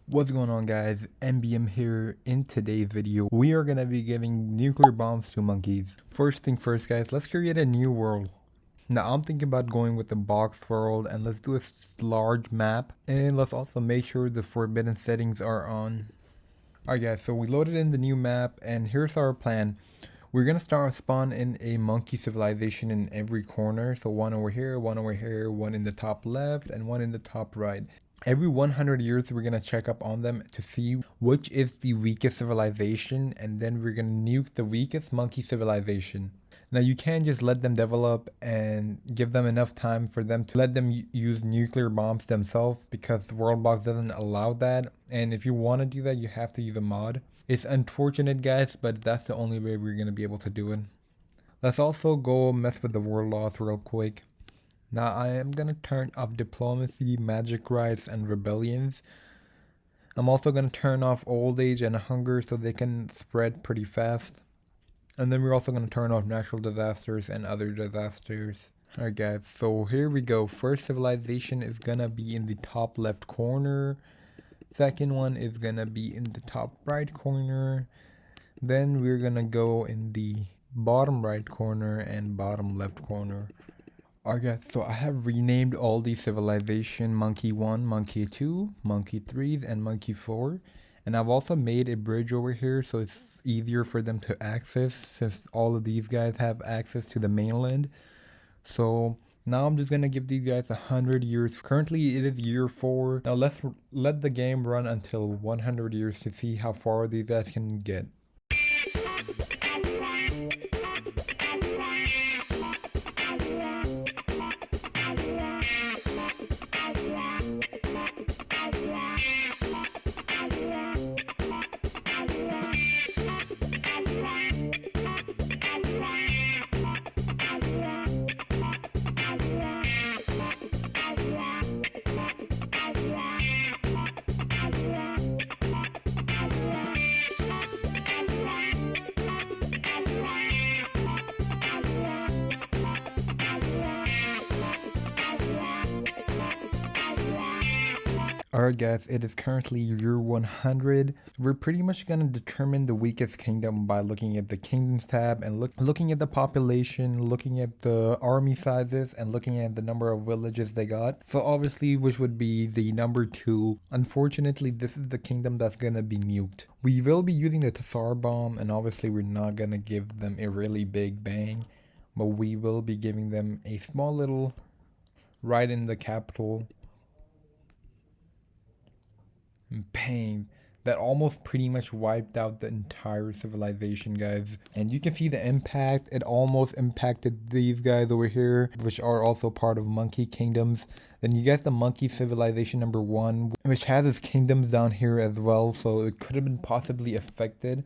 What's going on, guys? MBM here. In today's video we are gonna be giving nuclear bombs to monkeys. First thing first, guys, let's create a new world. Now I'm thinking about going with the box world, and let's do a large map, and let's also make sure the forbidden settings are on. Alright guys, so we loaded in the new map, and here's our plan. We're gonna start spawn in a monkey civilization in every corner. So one over here, one in the top left, and one in the top right. Every 100 years, we're gonna check up on them to see which is the weakest civilization, and then we're gonna nuke the weakest monkey civilization. Now you can't just let them develop and give them enough time for them to let them use nuclear bombs themselves, because WorldBox doesn't allow that. And if you want to do that, you have to use a mod. It's unfortunate, guys, but that's the only way we're gonna be able to do it. Let's also go mess with the world laws real quick. Now I am gonna turn off diplomacy, magic rights, and rebellions. I'm also gonna turn off old age and hunger so they can spread pretty fast. And then we're also gonna turn off natural disasters and other disasters. Alright guys, so here we go. First civilization is gonna be in the top left corner. Second one is gonna be in the top right corner. Then we're gonna go in the bottom right corner and bottom left corner. Alright, so I have renamed all these civilization Monkey 1, Monkey 2, Monkey 3, and Monkey 4. And I've also made a bridge over here so it's easier for them to access, since all of these guys have access to the mainland. So now I'm just gonna give these guys 100 years. Currently it is year 4. Now let's let the game run until 100 years to see how far these guys can get. Alright guys, it is currently year 100. We're pretty much going to determine the weakest kingdom by looking at the kingdoms tab and looking at the population, looking at the army sizes, and looking at the number of villages they got. So obviously, which would be the number 2. Unfortunately, this is the kingdom that's going to be nuked. We will be using the Tsar bomb, and obviously we're not going to give them a really big bang, but we will be giving them a small little right in the capital. Pain that almost pretty much wiped out the entire civilization, guys. And you can see the impact. It almost impacted these guys over here, which are also part of monkey kingdoms. Then you get the monkey civilization number 1, which has its kingdoms down here as well, so it could have been possibly affected,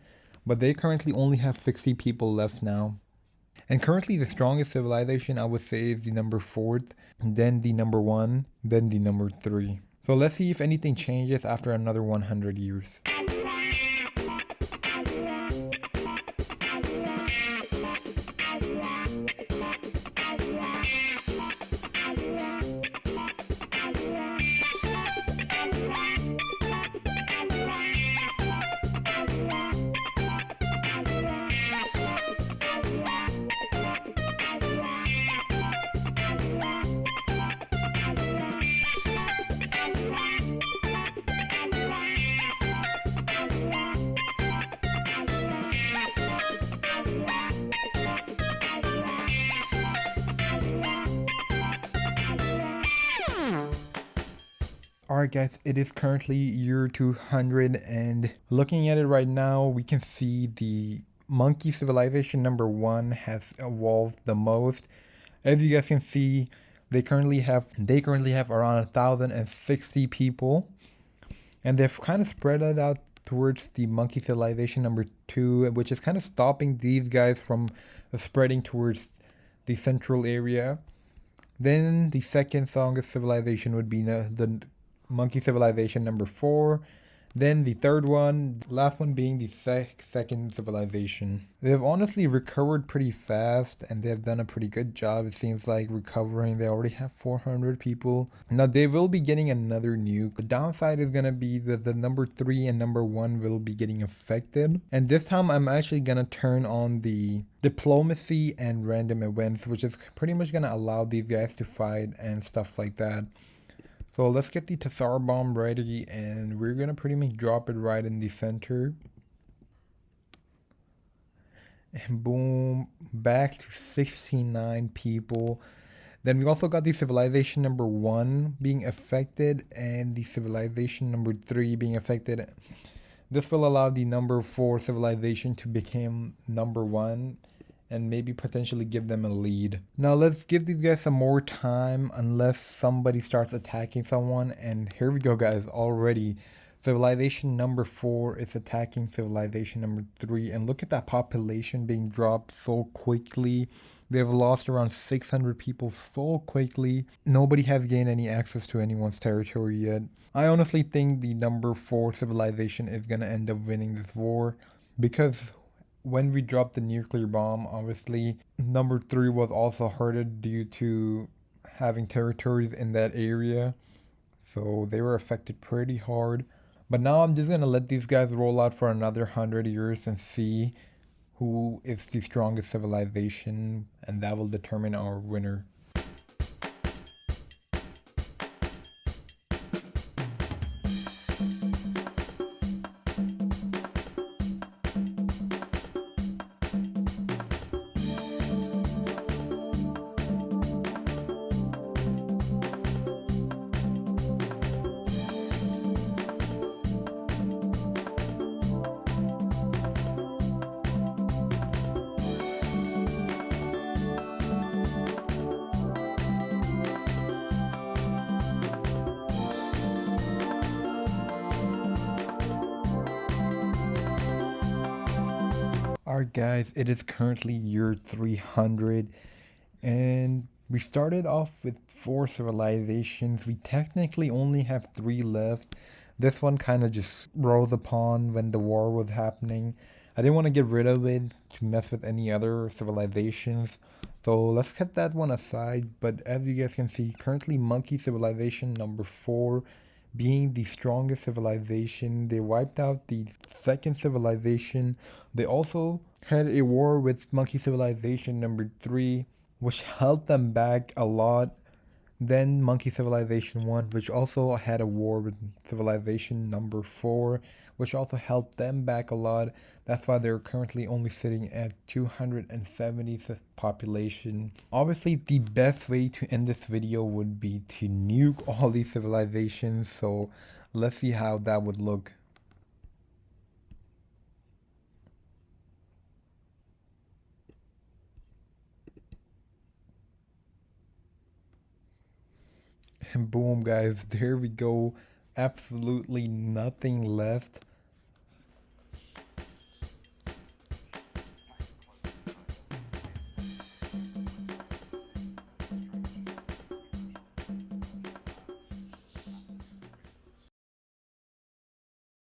but they currently only have 60 people left now. And currently the strongest civilization, I would say, is the number 4th, then the number 1, then the number 3. So let's see if anything changes after another 100 years. Alright guys, it is currently year 200, and looking at it right now, we can see the monkey civilization number 1 has evolved the most. As you guys can see, they currently have around 1,060 people, and they've kind of spread it out towards the monkey civilization number 2, which is kind of stopping these guys from spreading towards the central area. Then the second strongest civilization would be the monkey civilization number 4, Then the third one, last one being the second civilization. They have honestly recovered pretty fast and they have done a pretty good job, it seems like, recovering. They already have 400 people. Now they will be getting another nuke. The downside is gonna be that the number 3 and number 1 will be getting affected. And this time I'm actually gonna turn on the diplomacy and random events, which is pretty much gonna allow these guys to fight and stuff like that. So let's get the Tsar bomb ready and we're gonna pretty much drop it right in the center. And boom, back to 69 people. Then we also got the civilization number 1 being affected and the civilization number 3 being affected. This will allow the number 4 civilization to become number 1 and maybe potentially give them a lead. Now let's give these guys some more time unless somebody starts attacking someone. And here we go, guys. Already civilization number 4 is attacking civilization number 3, and look at that population being dropped so quickly. They've lost around 600 people so quickly. Nobody has gained any access to anyone's territory yet. I honestly think the number 4 civilization is gonna end up winning this war, because when we dropped the nuclear bomb, obviously number 3 was also hurted due to having territories in that area, so they were affected pretty hard. But now I'm just gonna let these guys roll out for another 100 years and see who is the strongest civilization, and that will determine our winner. Alright guys, it is currently year 300 and we started off with 4 civilizations. We technically only have 3 left. This one kind of just rose upon when the war was happening. I didn't want to get rid of it to mess with any other civilizations. So let's cut that one aside. But as you guys can see, currently Monkey Civilization number 4 being the strongest civilization. They wiped out the second civilization. They also had a war with Monkey Civilization number 3, which held them back a lot. Then Monkey Civilization 1, which also had a war with Civilization number 4, which also helped them back a lot. That's why they're currently only sitting at 270 population. Obviously, the best way to end this video would be to nuke all these civilizations. So let's see how that would look. And boom, guys, there we go. Absolutely nothing left.